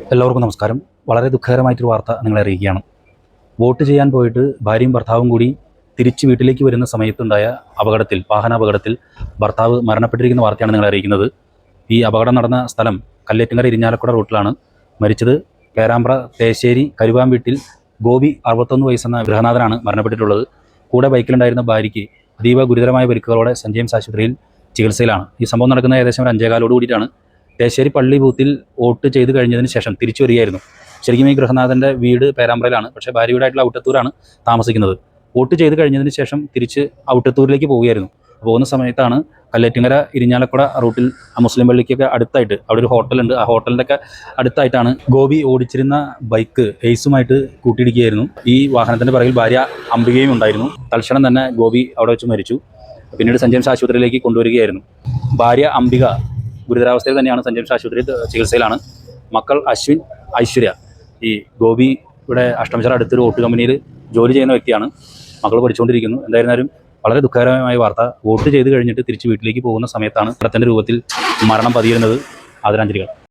എല്ലാവർക്കും നമസ്കാരം. വളരെ ദുഃഖകരമായിട്ടൊരു വാർത്ത നിങ്ങളെ അറിയിക്കുകയാണ്. വോട്ട് ചെയ്യാൻ പോയിട്ട് ഭാര്യയും ഭർത്താവും കൂടി തിരിച്ച് വീട്ടിലേക്ക് വരുന്ന സമയത്തുണ്ടായ വാഹനാപകടത്തിൽ ഭർത്താവ് മരണപ്പെട്ടിരിക്കുന്ന വാർത്തയാണ് നിങ്ങളെ അറിയിക്കുന്നത്. ഈ അപകടം നടന്ന സ്ഥലം കല്ലേറ്റുങ്കര ഇരിഞ്ഞാലക്കുട റൂട്ടിലാണ്. മരിച്ചത് പേരാമ്പ്ര തേശ്ശേരി കരുവാമ്പീട്ടിൽ ഗോപി 61 വയസ്സെന്ന ഗൃഹനാഥനാണ് മരണപ്പെട്ടിട്ടുള്ളത്. കൂടെ ബൈക്കിലുണ്ടായിരുന്ന ഭാര്യയ്ക്ക് അതീവ ഗുരുതരമായ പരിക്കുകളോടെ സെൻറ് ജെയിംസ് ആശുപത്രിയിൽ ചികിത്സയിലാണ്. ഈ സംഭവം നടക്കുന്ന ഏകദേശം 5:15 കൂടിയിട്ടാണ്. തേശ്ശേരി പള്ളി ബൂത്തിൽ വോട്ട് ചെയ്ത് കഴിഞ്ഞതിന് ശേഷം തിരിച്ചു വരികയായിരുന്നു. ശരിക്കും ഈ ഗൃഹനാഥൻ്റെ വീട് പേരാമ്പ്രയിലാണ്, പക്ഷേ ഭാര്യ വീടായിട്ടുള്ള ഔട്ടത്തൂരാണ് താമസിക്കുന്നത്. വോട്ട് ചെയ്ത് കഴിഞ്ഞതിന് ശേഷം തിരിച്ച് ഔട്ടത്തൂരിലേക്ക് പോവുകയായിരുന്നു. പോകുന്ന സമയത്താണ് കല്ലേറ്റുങ്കര ഇരിഞ്ഞാലക്കുട റൂട്ടിൽ മുസ്ലിം പള്ളിക്കൊക്കെ അടുത്തായിട്ട് അവിടെ ഒരു ഹോട്ടലുണ്ട്. ആ ഹോട്ടലിൻ്റെ ഒക്കെ അടുത്തായിട്ടാണ് ഗോപി ഓടിച്ചിരുന്ന ബൈക്ക് എയ്സുമായിട്ട് കൂട്ടിയിടിക്കുകയായിരുന്നു. ഈ വാഹനത്തിൻ്റെ പിറകിൽ ഭാര്യ അംബികയും ഉണ്ടായിരുന്നു. തൽക്ഷണം തന്നെ ഗോപി അവിടെ വെച്ച് മരിച്ചു. പിന്നീട് സെൻറ് ജെയിംസ് ആശുപത്രിയിലേക്ക് കൊണ്ടുവരികയായിരുന്നു. ഭാര്യ അംബിക ഗുരുതരാവസ്ഥയിൽ തന്നെയാണ് സെൻറ് ജെയിംസ് ആശുപത്രിയിൽ ചികിത്സയിലാണ്. മക്കൾ അശ്വിൻ, ഐശ്വര്യ. ഈ ഗോപി ഇവിടെ അഷ്ടമിച്ചിറ അടുത്തൊരു ഓട്ട് കമ്പനിയിൽ ജോലി ചെയ്യുന്ന വ്യക്തിയാണ്. മക്കൾ പഠിച്ചുകൊണ്ടിരിക്കുന്നു. എന്തായിരുന്നാലും വളരെ ദുഃഖകരമായ വാർത്ത. വോട്ട് ചെയ്ത് കഴിഞ്ഞിട്ട് തിരിച്ച് വീട്ടിലേക്ക് പോകുന്ന സമയത്താണ് മരണത്തിൻ്റെ രൂപത്തിൽ മരണം പതിയിരുന്നത്. ആദരാഞ്ജലികൾ.